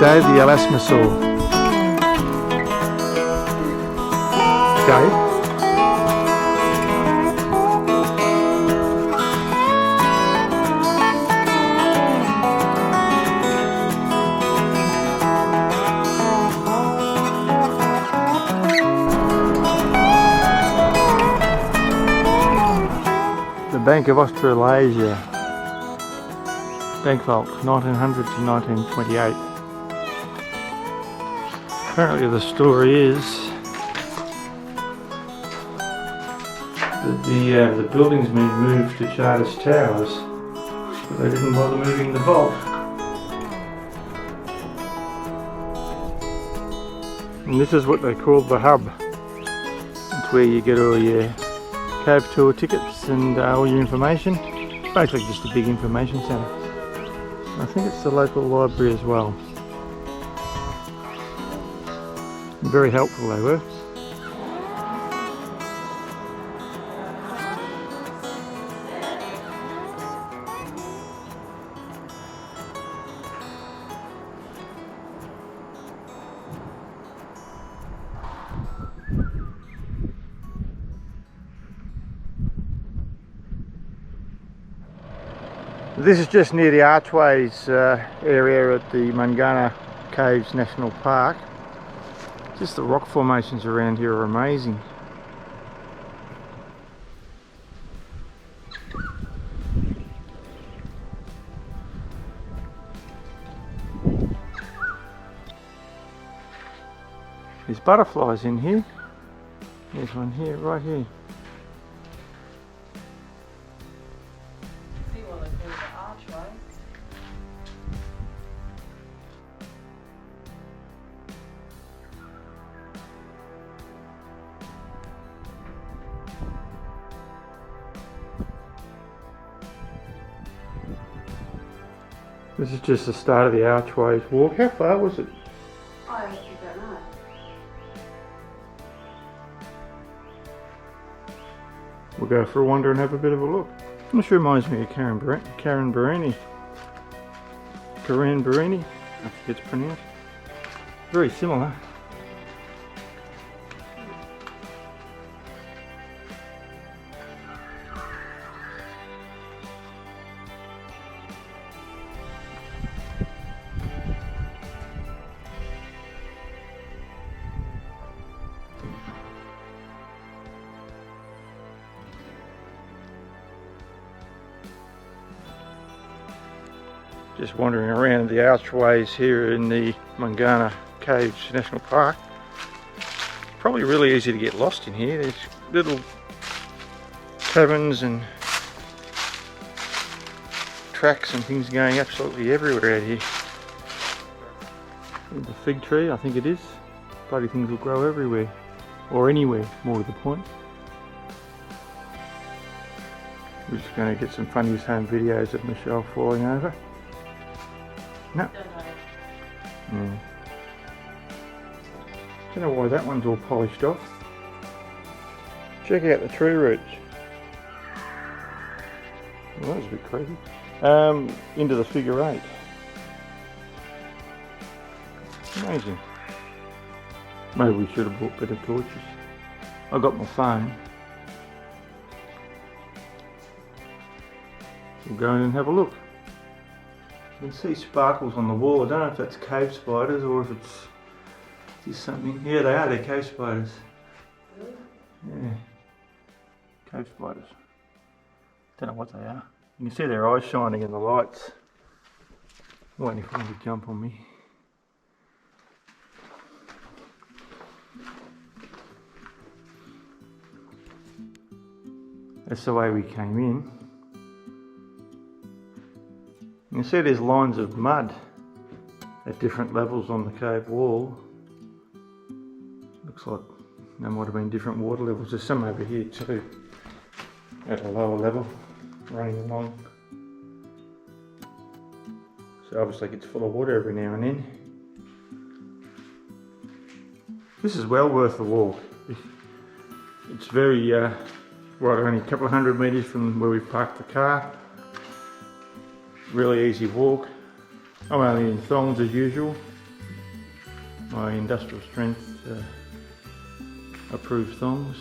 Dave the Elasmosaur. Dave? The Bank of Australasia. Bank vault, 1900 to 1928. Apparently the story is that the building's been moved to Charters Towers, but they didn't bother moving the vault. And this is what they call the hub. It's where you get all your cave tour tickets and all your information. Basically just a big information centre. I think it's the local library as well. Very helpful they were. This is just near the Archways area at the Mangana Caves National Park. Just the rock formations around here are amazing. There's butterflies in here. There's one here, right here. This is just the start of the Archways walk. How far was it? I actually don't know. We'll go for a wander and have a bit of a look. This reminds me of Karen Barini. I think it's pronounced. Very similar. Just wandering around the archways here in the Mangana Caves National Park. Probably really easy to get lost in here. There's little cabins and tracks and things going absolutely everywhere out here. The fig tree, I think it is. Bloody things will grow everywhere. Or anywhere, more to the point. We're just going to get some funniest home videos of Michelle falling over. No. Yeah. Don't know why that one's all polished off. Check out the tree roots. Well, that was a bit crazy. Into the figure 8. Amazing. Maybe we should have bought better torches. I got my phone. We'll go in and have a look. You can see sparkles on the wall. I don't know if that's cave spiders or if it's just something. Yeah, they are. They're cave spiders. Really? Yeah. Cave spiders. Don't know what they are. You can see their eyes shining in the lights. I'm waiting for them to jump on me. That's the way we came in. You can see there's lines of mud at different levels on the cave wall. Looks like there might have been different water levels. There's some over here too, at a lower level, running along. So obviously it gets full of water every now and then. This is well worth the walk. It's very, only a couple of 100 metres from where we've parked the car. Really easy walk. I'm only in thongs as usual. my industrial strength approved thongs.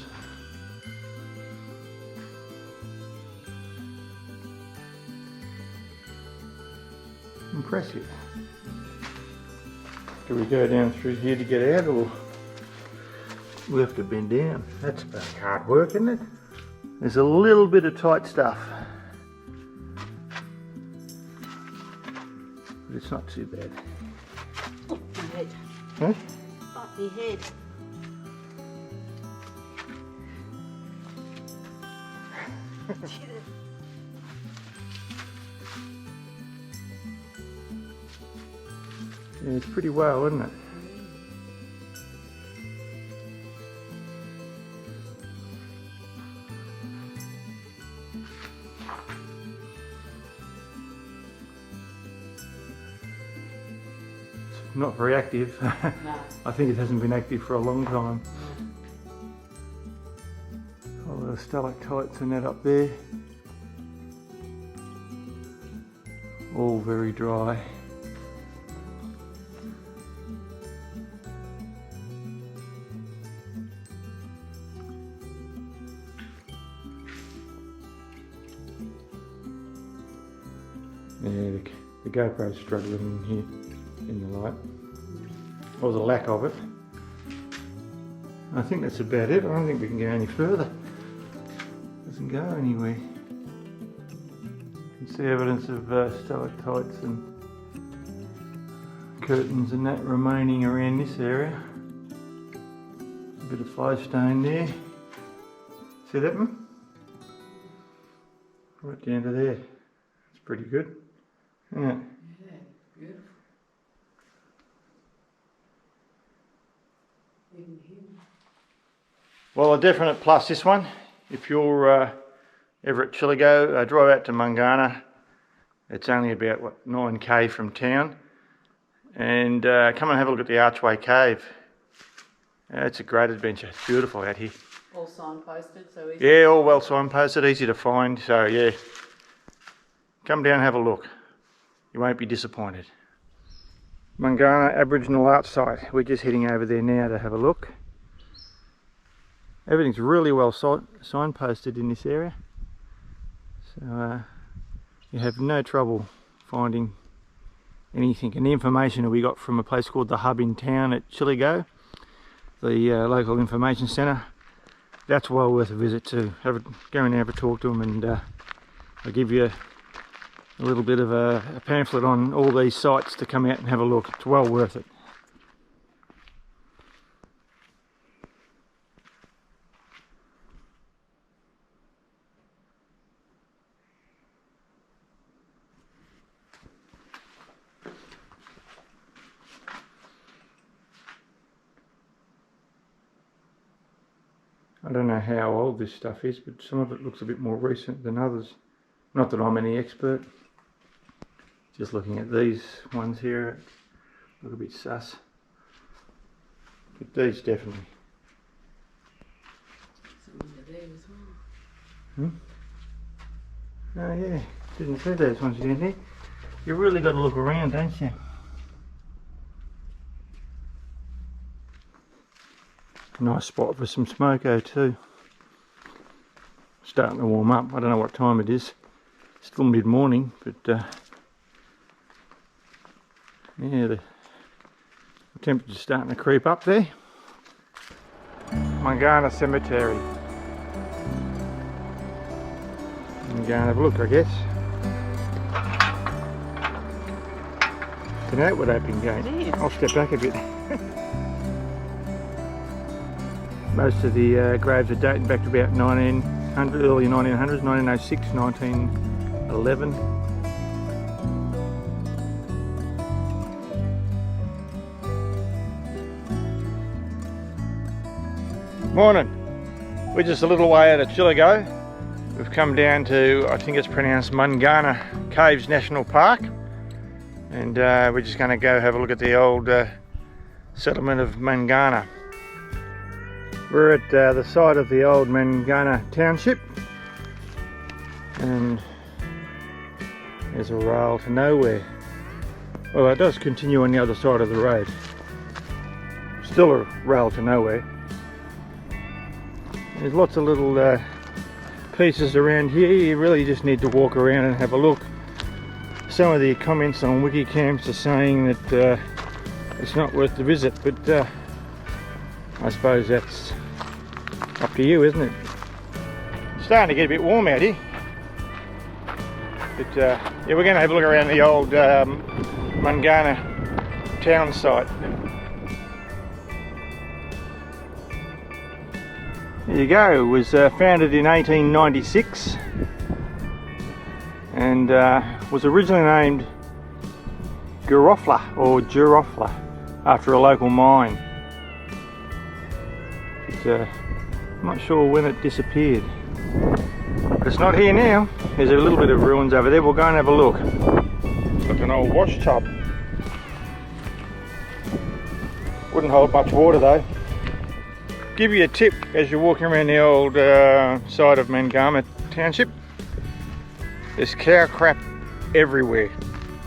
Impressive. Do we go down through here to get out, or we have to bend down? That's about hard work, isn't it? There's a little bit of tight stuff, but it's not too bad. Up my head. Huh? Up my head. Yeah, it's pretty well, isn't it? It's not very active. No. I think it hasn't been active for a long time. All the stalactites and that up there. All very dry. Yeah, the GoPro's struggling in here in the light, or the lack of it. I think that's about it. I don't think we can go any further. Doesn't go anywhere. You can see evidence of stalactites and curtains and that remaining around this area. A bit of flowstone there. See that one? Right down to there. It's pretty good. Yeah. Yeah, beautiful. Even here. Well, a definite plus this one. If you're ever at Chillagoe, drive out to Mungana. It's only about, what, 9k from town. And come and have a look at the Archway Cave. It's a great adventure. It's beautiful out here. All signposted, so easy. Yeah, all well signposted, easy to find. So yeah, come down and have a look. You won't be disappointed. Mungana Aboriginal Art Site. We're just heading over there now to have a look. Everything's really well signposted in this area. So you have no trouble finding anything. And the information that we got from a place called The Hub in town at Chillagoe, the local information centre, that's well worth a visit too. Go in there, have a talk to them, and I'll give you a little bit of a pamphlet on all these sites to come out and have a look. It's well worth it. I don't know how old this stuff is, but some of it looks a bit more recent than others. Not that I'm any expert. Just looking at these ones here, look a bit sus. But these definitely. Some under there as well. Oh yeah, didn't see those ones down there. You really got to look around, don't you? Nice spot for some smoko too. Starting to warm up. I don't know what time it is. Still mid-morning, but yeah, the temperature's starting to creep up there. Mungana Cemetery. I'm going to have a look, I guess. Can that would open gate? It is. I'll step back a bit. Most of the graves are dating back to about 1900, early 1900s, 1906, 1911. Morning. We're just a little way out of Chillagoe. We've come down to, I think it's pronounced Mungana Caves National Park, and we're just going to go have a look at the old settlement of Mungana. We're at the site of the old Mungana Township, and there's a rail to nowhere. Well, it does continue on the other side of the road. Still a rail to nowhere. There's lots of little pieces around here. You really just need to walk around and have a look. Some of the comments on Wikicamps are saying that it's not worth the visit, but I suppose that's up to you, isn't it? It's starting to get a bit warm out here. But yeah, we're going to have a look around the old Mungana town site. There you go. It was founded in 1896 and was originally named Girofla or Girofla after a local mine. But, I'm not sure when it disappeared. But it's not here now. There's a little bit of ruins over there. We'll go and have a look. It's like an old wash tub. Wouldn't hold much water though. Give you a tip as you're walking around the old side of Mangama Township. There's cow crap everywhere.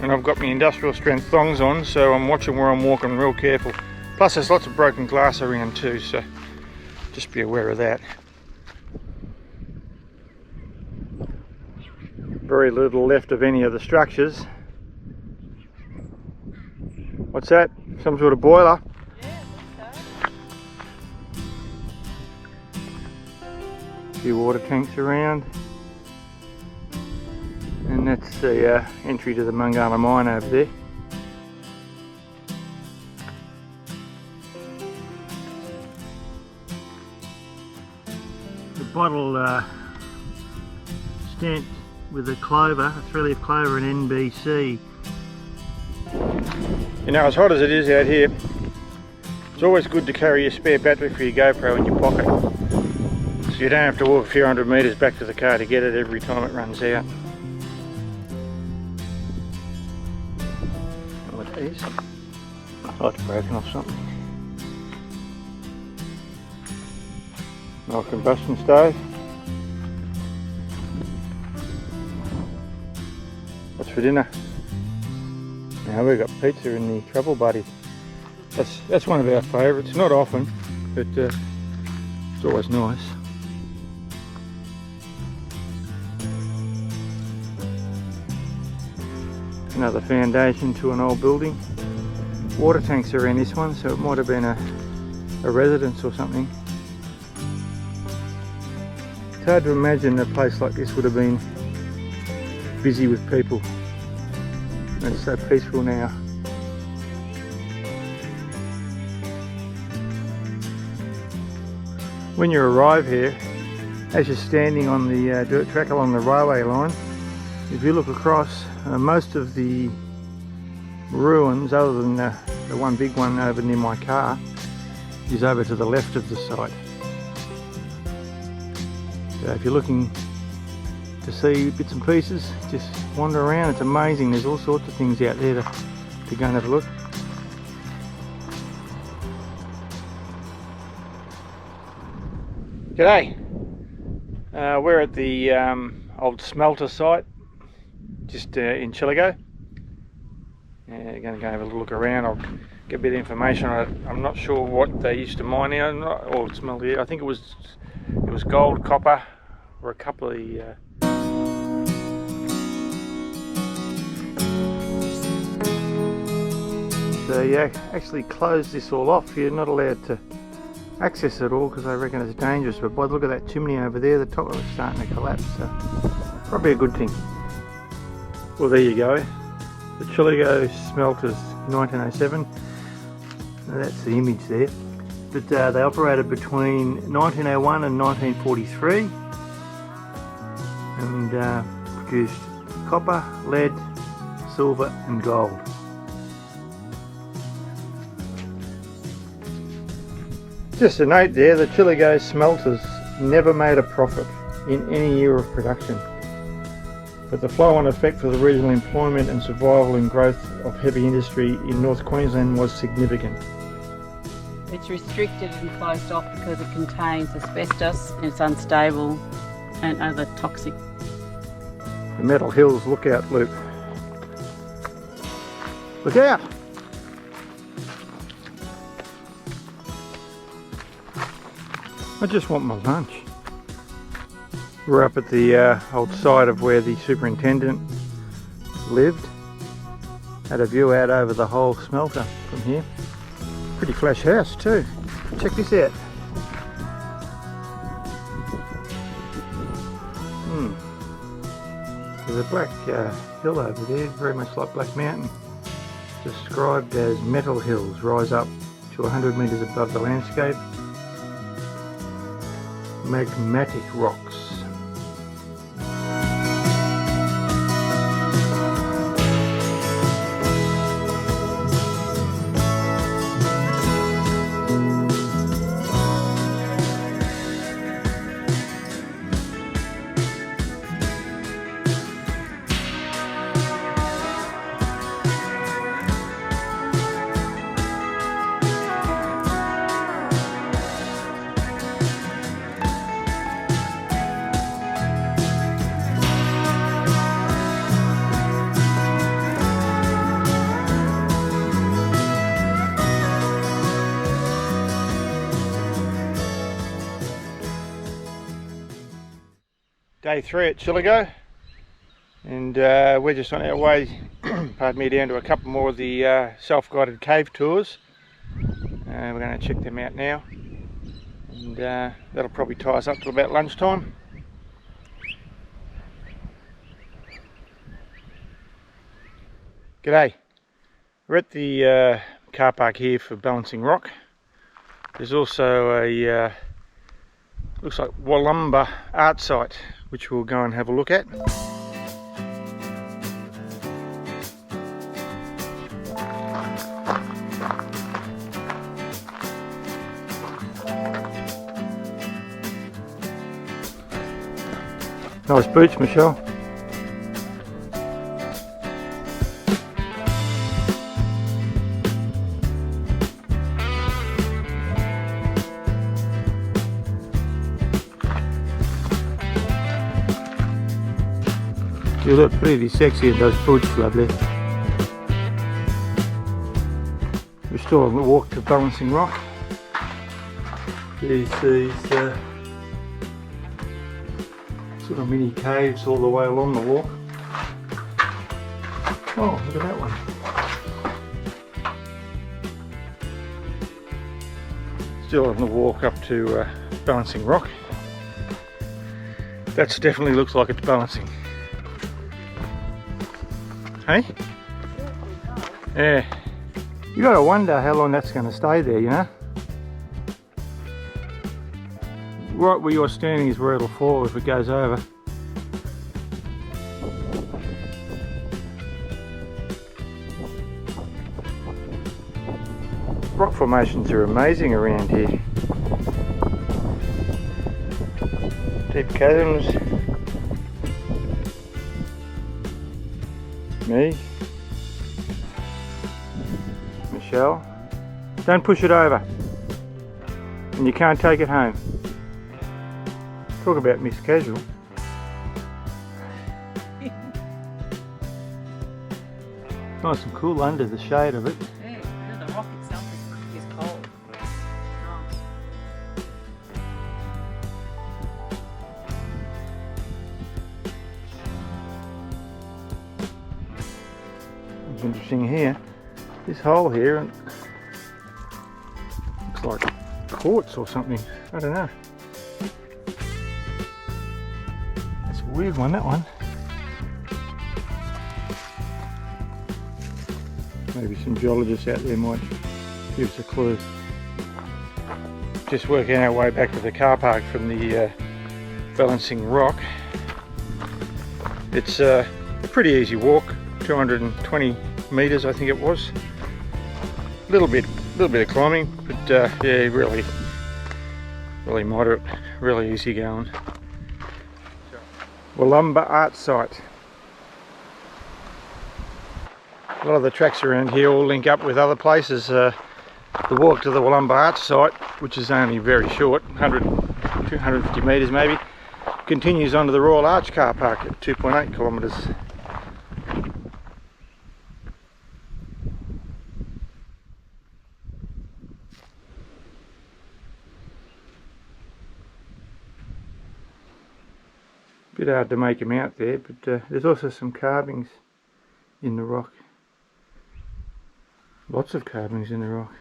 And I've got my industrial strength thongs on, so I'm watching where I'm walking real careful. Plus there's lots of broken glass around too, so just be aware of that. Very little left of any of the structures. What's that? Some sort of boiler? A few water tanks around. And that's the entry to the Mungana mine over there. The bottle stamped with a clover, a 3-leaf clover and NBC. You know, as hot as it is out here, it's always good to carry your spare battery for your GoPro in your pocket, so you don't have to walk a few hundred metres back to the car to get it every time it runs out. What are these? Oh, it's broken off something. Our combustion stove. What's for dinner? Now we've got pizza in the Trouble Buddy. That's one of our favourites. Not often, but it's always nice. Another foundation to an old building. Water tanks are in this one, so it might have been a residence or something. It's hard to imagine a place like this would have been busy with people. It's so peaceful now. When you arrive here, as you're standing on the dirt track along the railway line, if you look across, most of the ruins, other than the one big one over near my car, is over to the left of the site. So if you're looking to see bits and pieces, just wander around. It's amazing. There's all sorts of things out there to go and have a look. G'day. We're at the old smelter site just in Chillagoe. Going to go have a look around. I'll get a bit of information on it. I'm not sure what they used to mine here, or smelt here. I think it was gold, copper, or a couple of the so yeah, actually close this all off. You're not allowed to access it all because I reckon it's dangerous, but by the look of that chimney over there, the top of it's starting to collapse, so probably a good thing. Well, there you go, the Chillagoe Smelters 1907. Now, that's the image there, but they operated between 1901 and 1943 and produced copper, lead, silver and gold. Just a note there, the Chillagoe Smelters never made a profit in any year of production, but the flow-on effect for the regional employment and survival and growth of heavy industry in North Queensland was significant. It's restricted and closed off because it contains asbestos, and it's unstable and other toxic. The Metal Hills Lookout Loop. Look out! I just want my lunch. We're up at the old site of where the superintendent lived. Had a view out over the whole smelter from here. Pretty flash house too. Check this out. There's a black hill over there, very much like Black Mountain. Described as metal hills, rise up to 100 metres above the landscape. Magmatic rocks. Day 3 at Chillagoe, and we're just on our way, pardon me, down to a couple more of the self-guided cave tours. We're going to check them out now, and that'll probably tie us up till about lunchtime. G'day, we're at the car park here for Balancing Rock. There's also a looks like Wollumba Art Site, which we'll go and have a look at. Nice boots, Michelle. You look pretty sexy in those boots, lovely. We're still on the walk to Balancing Rock. There's these sort of mini caves all the way along the walk. Oh, look at that one. Still on the walk up to Balancing Rock. That definitely looks like it's balancing. Hey? Yeah. You gotta wonder how long that's gonna stay there, you know? Right where you're standing is where it'll fall if it goes over. Rock formations are amazing around here. Deep chasms. Me, Michelle, don't push it over, and you can't take it home. Talk about Miss Casual. Nice and cool under the shade of it. Yeah, the rock itself is cold. Nice. It's interesting here, this hole here looks like quartz or something, I don't know. It's a weird one, that one. Maybe some geologists out there might give us a clue. Just working our way back to the car park from the Balancing Rock. It's a pretty easy walk, 220 metres I think it was. A little bit of climbing, but yeah, really moderate, really easy going. Wollumba Art Site. A lot of the tracks around here all link up with other places. The walk to the Wollumba Art Site, which is only very short, 250 metres maybe, continues onto the Royal Arch car park at 2.8 kilometres. bit hard to make them out there, but there's also some carvings in the rock. Lots of carvings in the rock.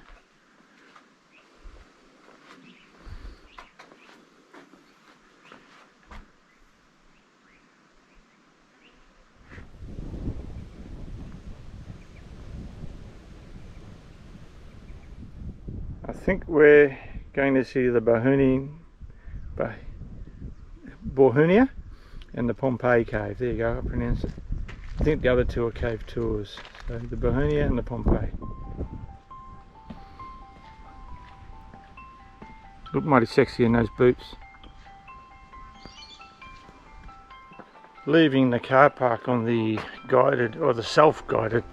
I think we're going to see the Bohunia and the Pompeii cave. There you go, I pronounced it. I think the other two are cave tours. So the Bohunia and the Pompeii. Look mighty sexy in those boots. Leaving the car park on the guided or the self-guided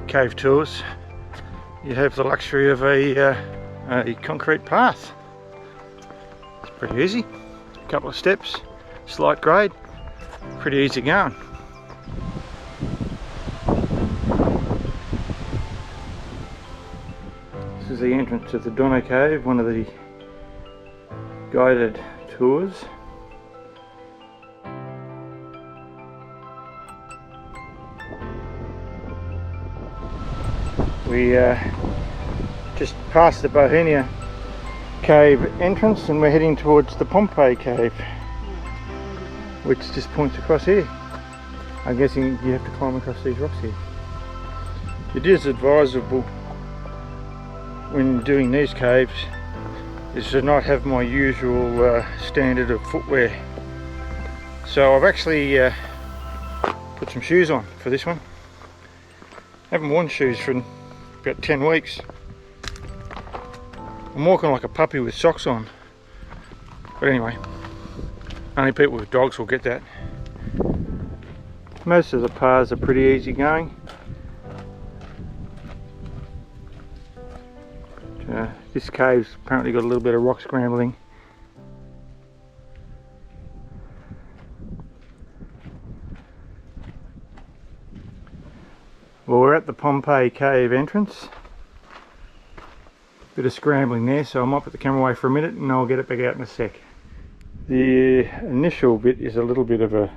cave tours, you have the luxury of a concrete path. It's pretty easy. A couple of steps, slight grade, pretty easy going. This is the entrance to the Dono Cave, one of the guided tours. We just passed the Bohunia cave entrance and we're heading towards the Pompeii cave, which just points across here. I'm guessing you have to climb across these rocks here. It is advisable when doing these caves is to not have my usual standard of footwear. So I've actually put some shoes on for this one. Haven't worn shoes for about 10 weeks. I'm walking like a puppy with socks on. But anyway, only people with dogs will get that. Most of the paths are pretty easy going. This cave's apparently got a little bit of rock scrambling. Well, we're at the Pompeii cave entrance. Bit of scrambling there, so I might put the camera away for a minute and I'll get it back out in a sec. The initial bit is a little bit of a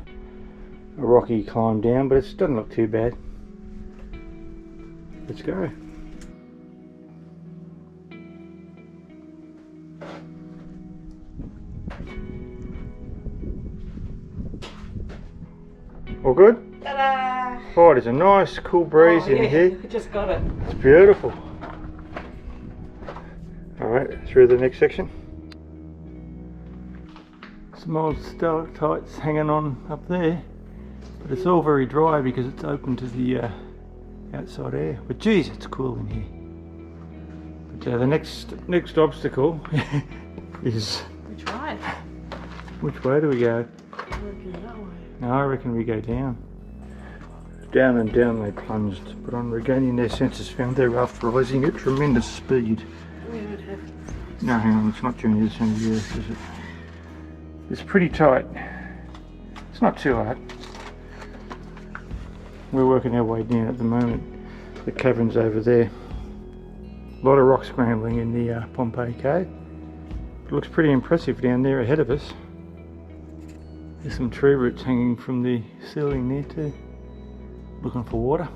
rocky climb down, but it doesn't look too bad. Let's go. All good? Ta-da! Oh, there's a nice cool breeze in here. I just got it. It's beautiful. Alright, through the next section. Some old stalactites hanging on up there, but it's all very dry because it's open to the outside air. But geez, it's cool in here. But the next obstacle is... Which way? Which way do we go? I reckon that way. No, I reckon we go down. Down and down they plunged, but on regaining their senses found their raft rising at tremendous speed. We would have. No, hang on, it's not during this time of year, is it? It's pretty tight. It's not too hard. We're working our way down at the moment. The cavern's over there. A lot of rock scrambling in the Pompeii cave. It looks pretty impressive down there ahead of us. There's some tree roots hanging from the ceiling there too. Looking for water.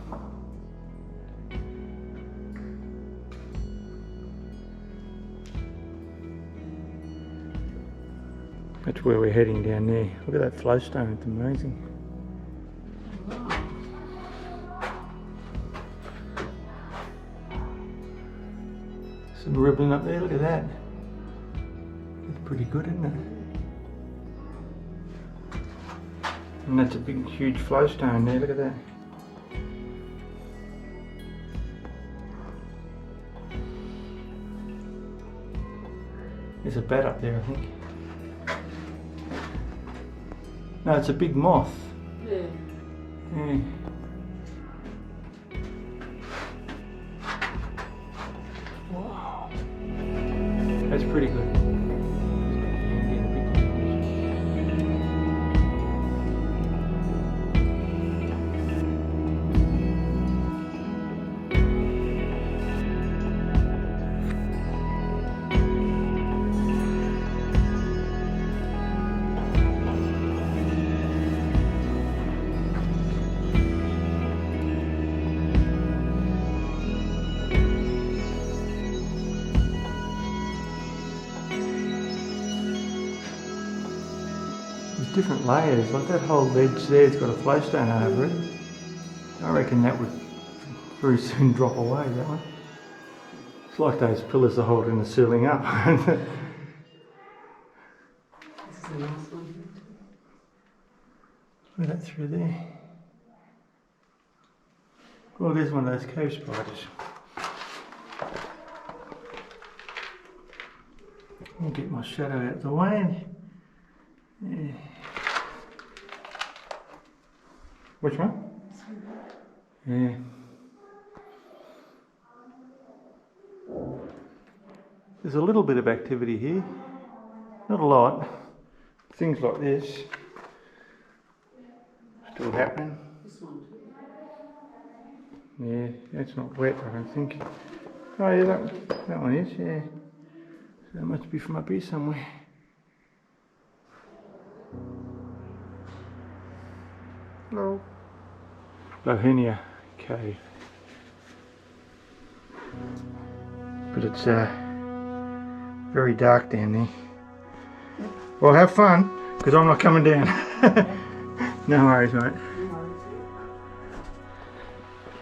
That's where we're heading down there. Look at that flowstone, it's amazing. Some ribbon up there, look at that. It's pretty good, isn't it? And that's a big, huge flowstone there, look at that. There's a bat up there, I think. No, it's a big moth. Yeah. Yeah. Wow. That's pretty good. different layers. Like that whole ledge there's got a flowstone over it. I reckon that would very soon drop away, that one. It's like those pillars are holding the ceiling up. This is a nice one. Look at that through there. Well, there's one of those cave spiders. I'll get my shadow out of the way. Yeah. Which one? Yeah. There's a little bit of activity here. Not a lot. Things like this still happening. This one too. Yeah, that's not wet, I don't think. Oh yeah, that one is, yeah. So that must be from up here somewhere. Hello. Bohemia Cave. But it's very dark down there. Well, have fun, because I'm not coming down. No worries, mate.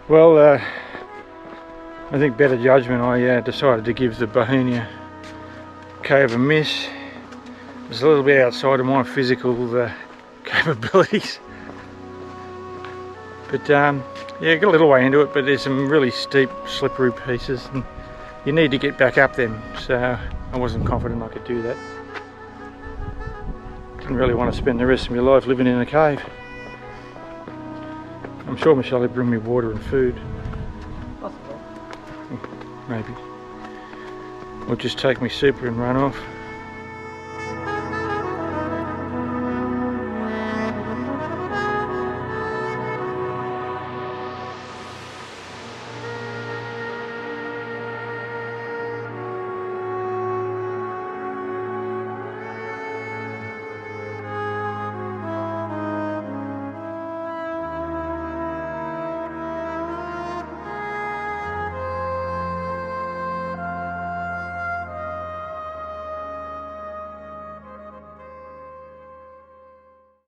Well, I think better judgment, I decided to give the Bohemia Cave a miss. It's a little bit outside of my physical capabilities. But yeah, got a little way into it, but there's some really steep, slippery pieces, and you need to get back up them, so I wasn't confident I could do that. Didn't really want to spend the rest of my life living in a cave. I'm sure Michelle would bring me water and food. Possible. Maybe. Or just take me super and run off.